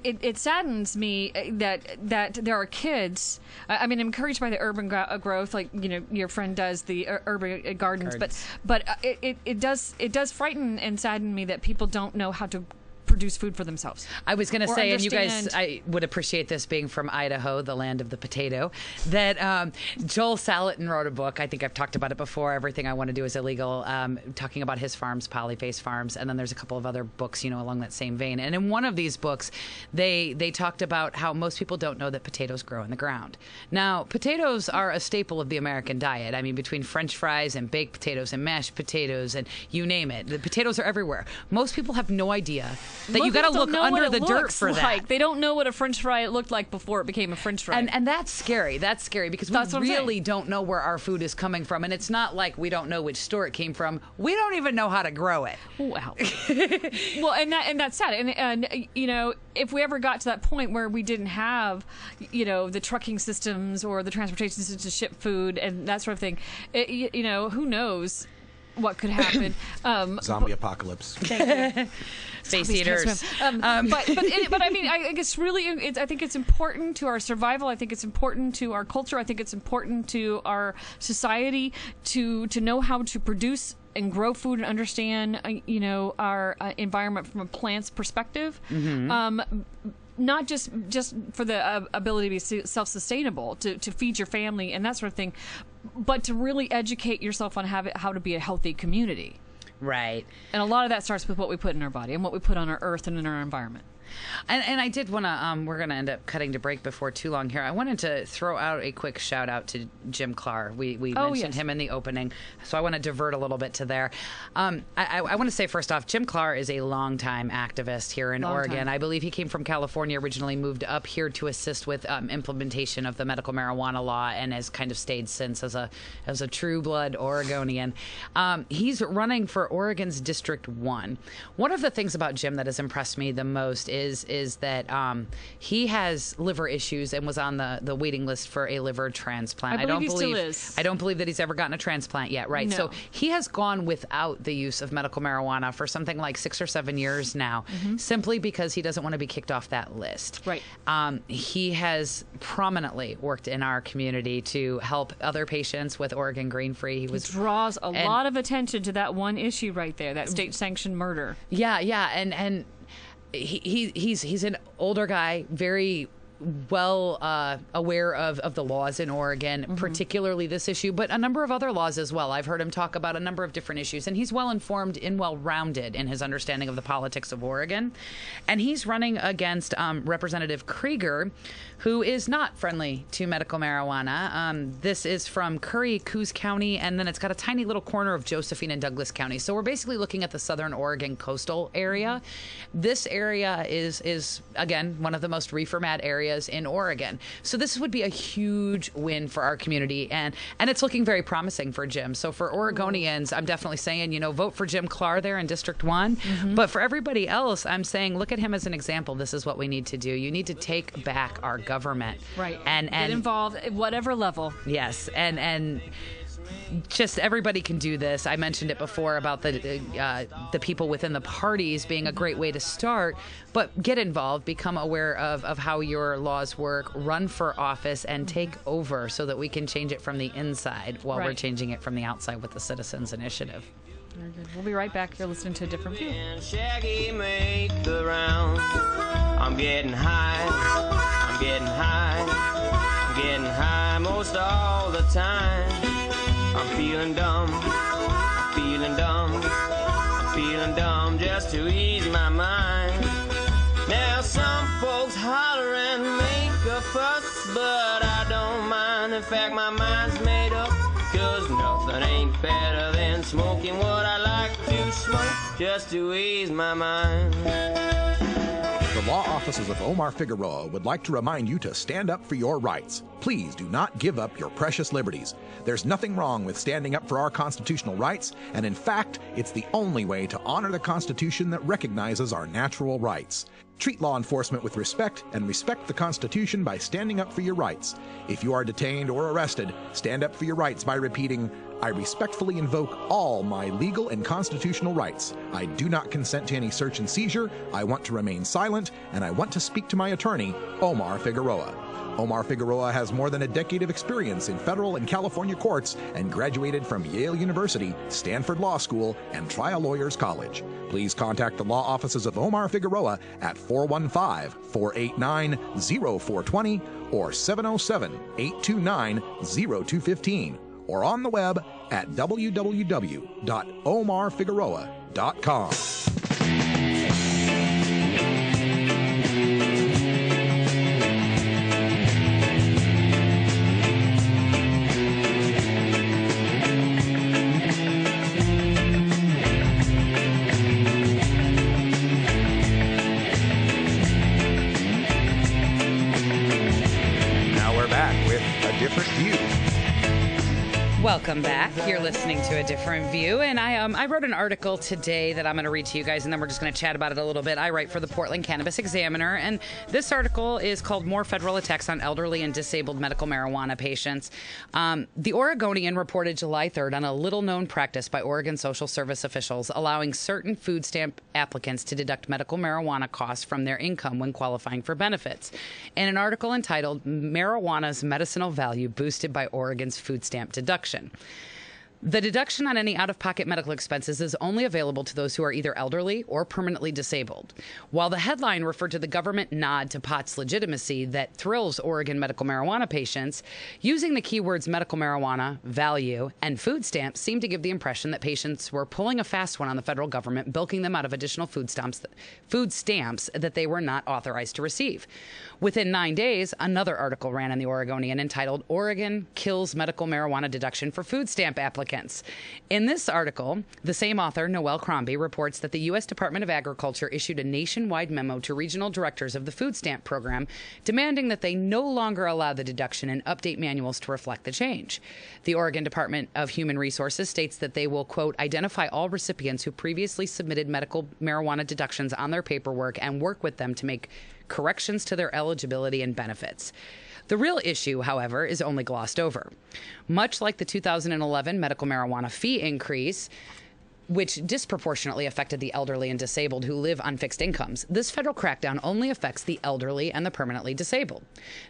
it saddens me that there are kids. I'm encouraged by the urban growth, like your friend does the urban gardens, but it does frighten and sadden me that people don't know how to produce food for themselves. I was going to say, and you guys, I would appreciate this being from Idaho, the land of the potato, that Joel Salatin wrote a book. I think I've talked about it before. Everything I Want to Do is Illegal, talking about his farms, Polyface Farms, and then there's a couple of other books, along that same vein. And in one of these books, they talked about how most people don't know that potatoes grow in the ground. Now, potatoes are a staple of the American diet. Between French fries and baked potatoes and mashed potatoes and you name it, the potatoes are everywhere. Most people have no idea that you got to look under the dirt for that. They don't know what a French fry looked like before it became a French fry. And that's scary. That's scary because we really don't know where our food is coming from. And it's not like we don't know which store it came from. We don't even know how to grow it. Wow. Well, and that's sad. And if we ever got to that point where we didn't have, the trucking systems or the transportation systems to ship food and that sort of thing, who knows what could happen. Zombie apocalypse. Face eaters. But I guess really, I think it's important to our survival. I think it's important to our culture. I think it's important to our society to know how to produce and grow food and understand, our environment from a plant's perspective. Not just for the ability to be self-sustainable, to feed your family and that sort of thing, but to really educate yourself on how to be a healthy community. Right. And a lot of that starts with what we put in our body and what we put on our earth and in our environment. And I did want to, we're going to end up cutting to break before too long here. I wanted to throw out a quick shout out to Jim Clark. We mentioned him in the opening, so I want to divert a little bit to there. I want to say first off, Jim Clark is a longtime activist here in Oregon. I believe he came from California, originally moved up here to assist with implementation of the medical marijuana law, and has kind of stayed since as a true blood Oregonian. He's running for Oregon's District 1. One of the things about Jim that has impressed me the most is that he has liver issues and was on the waiting list for a liver transplant. I believe he still is. I don't believe that he's ever gotten a transplant yet, right? No. So he has gone without the use of medical marijuana for something like 6 or 7 years now, simply because he doesn't want to be kicked off that list. Right. He has prominently worked in our community to help other patients with Oregon Grain Free. He draws a lot of attention to that one issue right there, that state-sanctioned murder. Yeah, and he's an older guy, very well aware of the laws in Oregon, particularly this issue, but a number of other laws as well. I've heard him talk about a number of different issues, and he's well informed and well rounded in his understanding of the politics of Oregon. And he's running against Representative Krieger, who is not friendly to medical marijuana. This is from Curry, Coos County, and then it's got a tiny little corner of Josephine and Douglas County. So we're basically looking at the southern Oregon coastal area. This area is again, one of the most reefer mad areas areas in Oregon. So this would be a huge win for our community, and it's looking very promising for Jim. So for Oregonians, I'm definitely saying, vote for Jim Clark there in District 1. Mm-hmm. But for everybody else, I'm saying, look at him as an example. This is what we need to do. You need to take back our government. Right. And get involved at whatever level. Yes. And just everybody can do this. I mentioned it before about the people within the parties being a great way to start, but get involved, become aware of how your laws work, run for office, and take over so that we can change it from the inside while we're changing it from the outside with the Citizens Initiative. Very good. We'll be right back. You're listening to A Different View. Shaggy make the round. I'm getting high. I'm getting high. I'm getting high most all the time. I'm feeling dumb. I'm feeling dumb. I'm feeling dumb just to ease my mind. Now some folks holler and make a fuss, but I don't mind. In fact, my mind's made up. 'Cause nothing ain't better than smoking what I like to smoke just to ease my mind. The law offices of Omar Figueroa would like to remind you to stand up for your rights. Please do not give up your precious liberties. There's nothing wrong with standing up for our constitutional rights, and in fact, it's the only way to honor the Constitution that recognizes our natural rights. Treat law enforcement with respect and respect the Constitution by standing up for your rights. If you are detained or arrested, stand up for your rights by repeating, I respectfully invoke all my legal and constitutional rights. I do not consent to any search and seizure. I want to remain silent, and I want to speak to my attorney, Omar Figueroa. Omar Figueroa has more than a decade of experience in federal and California courts and graduated from Yale University, Stanford Law School, and Trial Lawyers College. Please contact the law offices of Omar Figueroa at 415-489-0420 or 707-829-0215 or on the web at www.omarfigueroa.com. Welcome back. You're listening to A Different View, and I wrote an article today that I'm going to read to you guys, and then we're just going to chat about it a little bit. I write for the Portland Cannabis Examiner, and this article is called More Federal Attacks on Elderly and Disabled Medical Marijuana Patients. The Oregonian reported July 3rd on a little-known practice by Oregon social service officials allowing certain food stamp applicants to deduct medical marijuana costs from their income when qualifying for benefits. In an article entitled Marijuana's Medicinal Value Boosted by Oregon's Food Stamp Deduction. The deduction on any out-of-pocket medical expenses is only available to those who are either elderly or permanently disabled. While the headline referred to the government nod to pot's legitimacy that thrills Oregon medical marijuana patients, using the keywords medical marijuana, value, and food stamps seemed to give the impression that patients were pulling a fast one on the federal government, bilking them out of additional food stamps that they were not authorized to receive. Within 9 days, another article ran in the Oregonian entitled Oregon Kills Medical Marijuana Deduction for Food Stamp Applicants. In this article, the same author, Noelle Crombie, reports that the U.S. Department of Agriculture issued a nationwide memo to regional directors of the food stamp program demanding that they no longer allow the deduction and update manuals to reflect the change. The Oregon Department of Human Resources states that they will, quote, identify all recipients who previously submitted medical marijuana deductions on their paperwork and work with them to make corrections to their eligibility and benefits. The real issue, however, is only glossed over. Much like the 2011 medical marijuana fee increase, which disproportionately affected the elderly and disabled who live on fixed incomes, this federal crackdown only affects the elderly and the permanently disabled.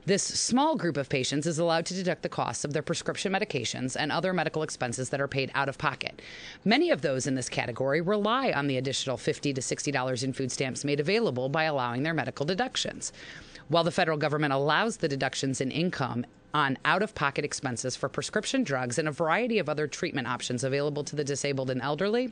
This small group of patients is allowed to deduct the costs of their prescription medications and other medical expenses that are paid out of pocket. Many of those in this category rely on the additional $50 to $60 in food stamps made available by allowing their medical deductions. While the federal government allows the deductions in income on out-of-pocket expenses for prescription drugs and a variety of other treatment options available to the disabled and elderly,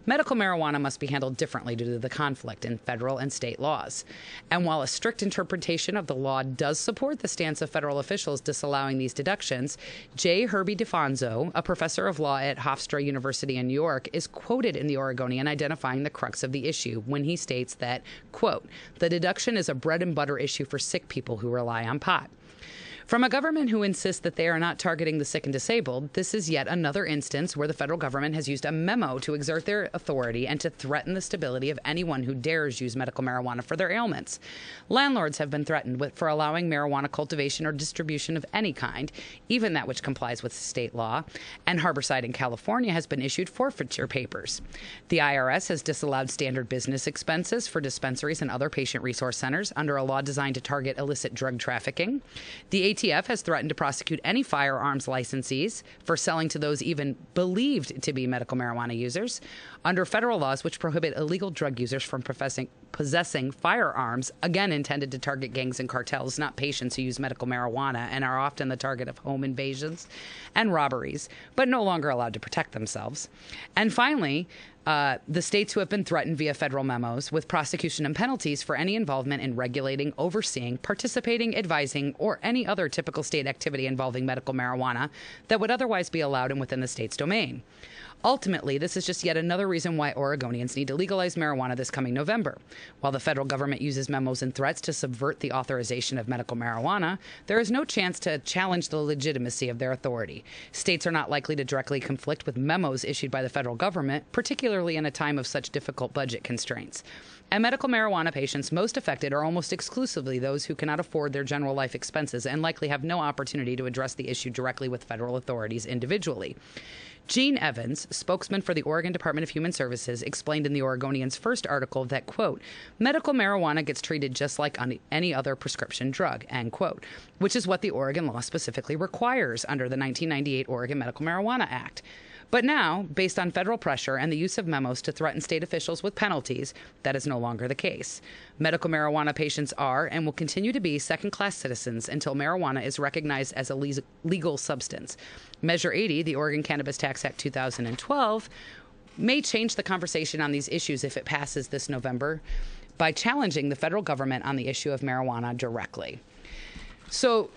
medical marijuana must be handled differently due to the conflict in federal and state laws. And while a strict interpretation of the law does support the stance of federal officials disallowing these deductions, J. Herbie DeFonso, a professor of law at Hofstra University in New York, is quoted in the Oregonian identifying the crux of the issue when he states that, quote, "The deduction is a bread and butter issue for sick people who rely on pot." From a government who insists that they are not targeting the sick and disabled, this is yet another instance where the federal government has used a memo to exert their authority and to threaten the stability of anyone who dares use medical marijuana for their ailments. Landlords have been threatened for allowing marijuana cultivation or distribution of any kind, even that which complies with state law, and Harborside in California has been issued forfeiture papers. The IRS has disallowed standard business expenses for dispensaries and other patient resource centers under a law designed to target illicit drug trafficking. The ATF has threatened to prosecute any firearms licensees for selling to those even believed to be medical marijuana users under federal laws which prohibit illegal drug users from possessing firearms, again intended to target gangs and cartels, not patients who use medical marijuana and are often the target of home invasions and robberies, but no longer allowed to protect themselves. And finally, the states who have been threatened via federal memos with prosecution and penalties for any involvement in regulating, overseeing, participating, advising, or any other typical state activity involving medical marijuana that would otherwise be allowed and within the state's domain. Ultimately, this is just yet another reason why Oregonians need to legalize marijuana this coming November. While the federal government uses memos and threats to subvert the authorization of medical marijuana, there is no chance to challenge the legitimacy of their authority. States are not likely to directly conflict with memos issued by the federal government, particularly in a time of such difficult budget constraints. And medical marijuana patients most affected are almost exclusively those who cannot afford their general life expenses and likely have no opportunity to address the issue directly with federal authorities individually. Gene Evans, spokesman for the Oregon Department of Human Services, explained in the Oregonian's first article that, quote, medical marijuana gets treated just like any other prescription drug, end quote, which is what the Oregon law specifically requires under the 1998 Oregon Medical Marijuana Act. But now, based on federal pressure and the use of memos to threaten state officials with penalties, that is no longer the case. Medical marijuana patients are and will continue to be second-class citizens until marijuana is recognized as a legal substance. Measure 80, the Oregon Cannabis Tax Act 2012, may change the conversation on these issues if it passes this November by challenging the federal government on the issue of marijuana directly. So,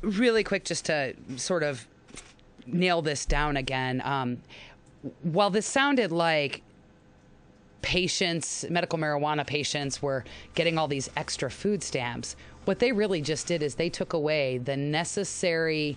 really quick, just to sort of nail this down again. While this sounded like medical marijuana patients were getting all these extra food stamps, what they really just did is they took away the necessary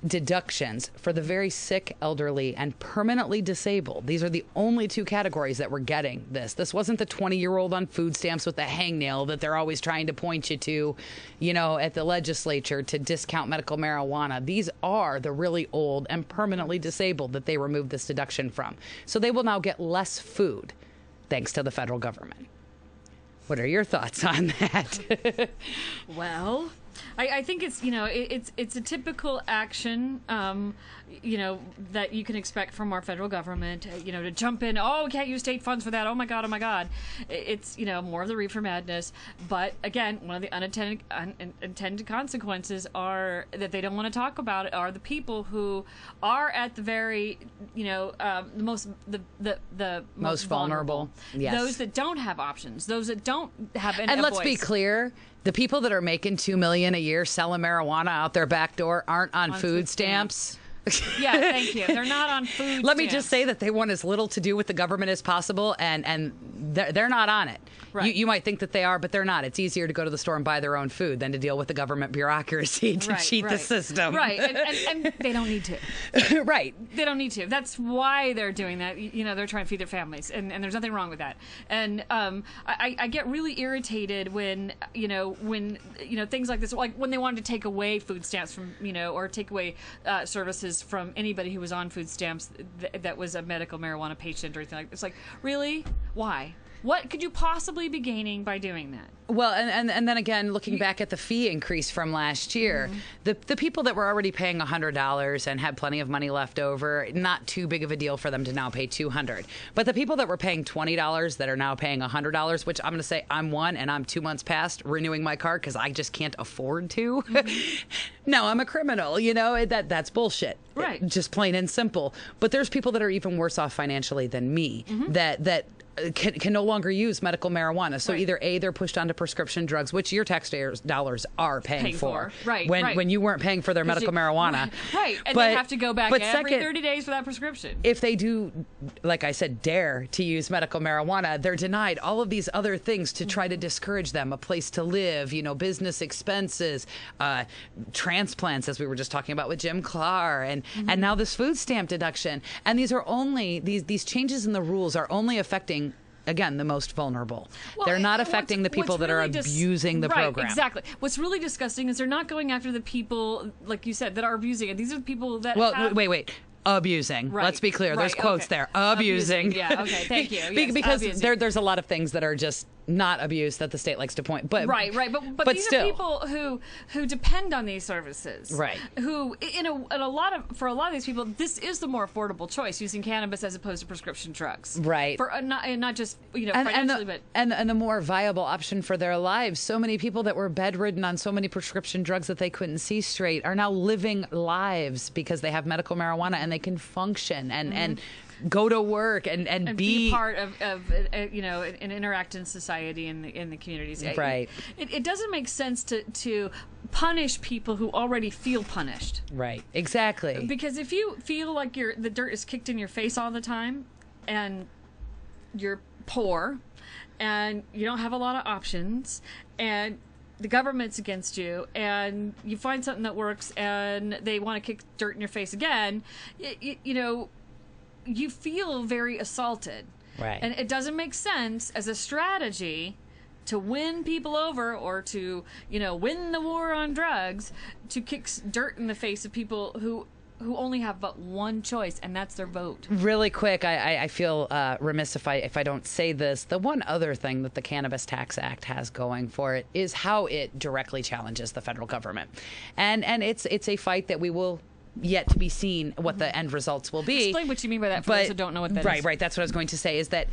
deductions for the very sick, elderly, and permanently disabled. These are the only two categories that were getting this. This wasn't the 20-year-old on food stamps with the hangnail that they're always trying to point you to, at the legislature to discount medical marijuana. These are the really old and permanently disabled that they removed this deduction from. So they will now get less food thanks to the federal government. What are your thoughts on that? Well, I think it's it's a typical action that you can expect from our federal government, to jump in. Oh, we can't use state funds for that. Oh my God. It's more of the reefer madness. But again, one of the unintended consequences are that they don't want to talk about it are the people who are at the very the most vulnerable. Yes. Those that don't have options. Those that don't have any. And let's be clear. The people that are making $2 million a year selling marijuana out their back door aren't on food stamps. Yeah, thank you. They're not on food stamps. Let me just say that they want as little to do with the government as possible, and they're not on it. Right. You might think that they are, but they're not. It's easier to go to the store and buy their own food than to deal with the government bureaucracy to cheat the system. Right, and they don't need to. Right. They don't need to. That's why they're doing that. They're trying to feed their families, and there's nothing wrong with that. And I get really irritated when things like this, like when they wanted to take away food stamps from, or take away services from anybody who was on food stamps that was a medical marijuana patient or anything like that. It's like, really? Why? What could you possibly be gaining by doing that? Well, and then again, looking back at the fee increase from last year, the people that were already paying $100 and had plenty of money left over, not too big of a deal for them to now pay $200. But the people that were paying $20 that are now paying $100, which I'm going to say I'm one, and I'm 2 months past renewing my card because I just can't afford to. No, I'm a criminal. That's bullshit. Right. Just plain and simple. But there's people that are even worse off financially than me that can no longer use medical marijuana. So either A, they're pushed onto prescription drugs, which your taxpayers' dollars are paying for. Right. When you weren't paying for their medical marijuana. Right. And they have to go back every 30 days for that prescription. If they do, like I said, dare to use medical marijuana, they're denied all of these other things to try to discourage them. A place to live, business expenses, transplants, as we were just talking about with Jim Clark, and now this food stamp deduction. And these are only, these changes in the rules are only affecting, again, the most vulnerable. Well, they're not affecting the people that really are abusing the program. Exactly. What's really disgusting is they're not going after the people, like you said, that are abusing it. These are the people that wait. Abusing. Right. Let's be clear. There's quotes there. Abusing. Yeah, okay, thank you. Yes, because there's a lot of things that are just not abuse that the state likes to point. But right. But these still are people who depend on these services. Right. Who for a lot of these people, this is the more affordable choice, using cannabis as opposed to prescription drugs. Right. For not just financially, but and the more viable option for their lives. So many people that were bedridden on so many prescription drugs that they couldn't see straight are now living lives because they have medical marijuana and they can function and go to work and be part of and interact in society in the communities. Right. It doesn't make sense to punish people who already feel punished. Right. Exactly. Because if you feel like the dirt is kicked in your face all the time, and you're poor, and you don't have a lot of options, and the government's against you, and you find something that works, and they want to kick dirt in your face again, you feel very assaulted. Right. And it doesn't make sense as a strategy to win people over or to, win the war on drugs, to kick dirt in the face of people who only have but one choice, and that's their vote. Really quick, I feel remiss if I don't say this. The one other thing that the Cannabis Tax Act has going for it is how it directly challenges the federal government. And it's a fight that we will yet to be seen what the end results will be. Explain what you mean by that for those who don't know what that is. Right. That's what I was going to say, is that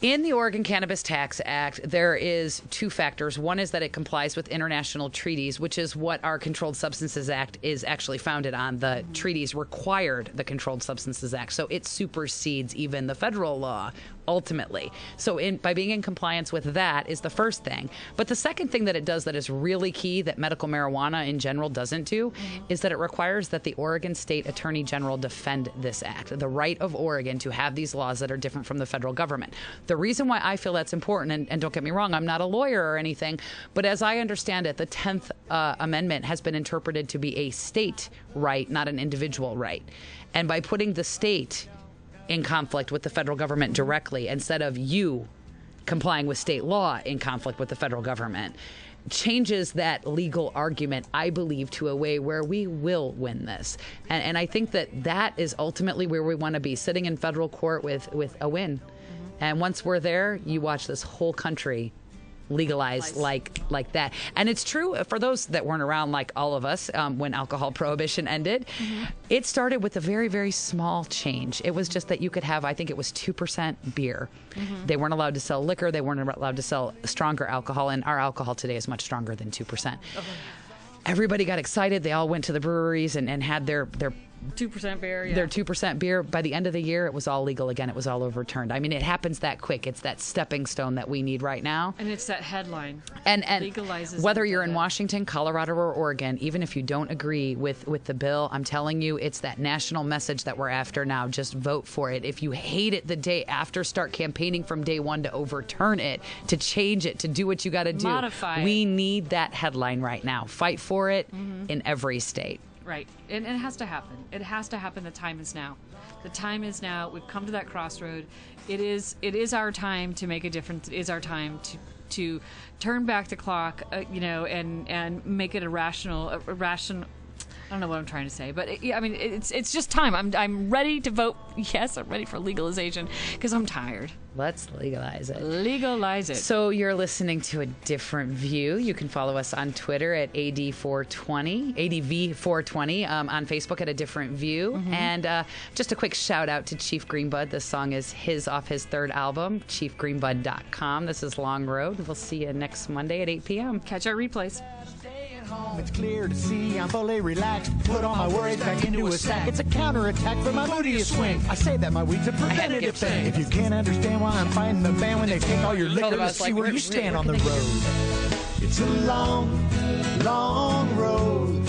in the Oregon Cannabis Tax Act, there is two factors. One is that it complies with international treaties, which is what our Controlled Substances Act is actually founded on. The treaties required the Controlled Substances Act, so it supersedes even the federal law ultimately. So by being in compliance with that is the first thing. But the second thing that it does that is really key that medical marijuana in general doesn't do is that it requires that the Oregon State Attorney General defend this act, the right of Oregon to have these laws that are different from the federal government. The reason why I feel that's important, and don't get me wrong, I'm not a lawyer or anything, but as I understand it, the 10th Amendment has been interpreted to be a state right, not an individual right. And by putting the state in conflict with the federal government directly, instead of you complying with state law in conflict with the federal government, changes that legal argument, I believe, to a way where we will win this. And I think that is ultimately where we want to be, sitting in federal court with a win. And once we're there, you watch this whole country legalize like that. And it's true for those that weren't around, like all of us, when alcohol prohibition ended. It started with a very, very small change. It was just that you could have, I think it was 2% beer. They weren't allowed to sell liquor. They weren't allowed to sell stronger alcohol. And our alcohol today is much stronger than 2%. Everybody got excited. They all went to the breweries and had their 2% beer, yeah. Their 2% beer. By the end of the year, it was all legal again. It was all overturned. I mean, it happens that quick. It's that stepping stone that we need right now. And it's that headline. And legalizes whether you're in Washington, Colorado, or Oregon, even if you don't agree with the bill, I'm telling you, it's that national message that we're after now. Just vote for it. If you hate it the day after, start campaigning from day one to overturn it, to change it, to do what you got to do. Modify We need that headline right now. Fight for it in every state. Right. And it has to happen. It has to happen. The time is now. The time is now. We've come to that crossroad. It is our time to make a difference. It is our time to turn back the clock, and make it a rational don't know what I'm trying to say, but I mean, it's just time. I'm ready to vote. Yes, I'm ready for legalization because I'm tired. Let's legalize it. Legalize it. So you're listening to A Different View. You can follow us on Twitter at ADV420, on Facebook at A Different View. Mm-hmm. And just a quick shout out to Chief Greenbud. This song is off his third album, chiefgreenbud.com. This is Long Road. We'll see you next Monday at 8 p.m. Catch our replays. It's clear to see I'm fully relaxed. Put all my worries back into a sack. It's a counterattack for my moodiest swing. I say that my weed's a preventative thing. If you can't understand why I'm fighting the band when they take all your liquor, let's see where you stand on the road. It's a long, long road.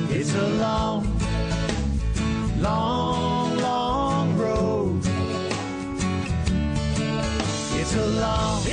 It's a long, long, long road. It's a long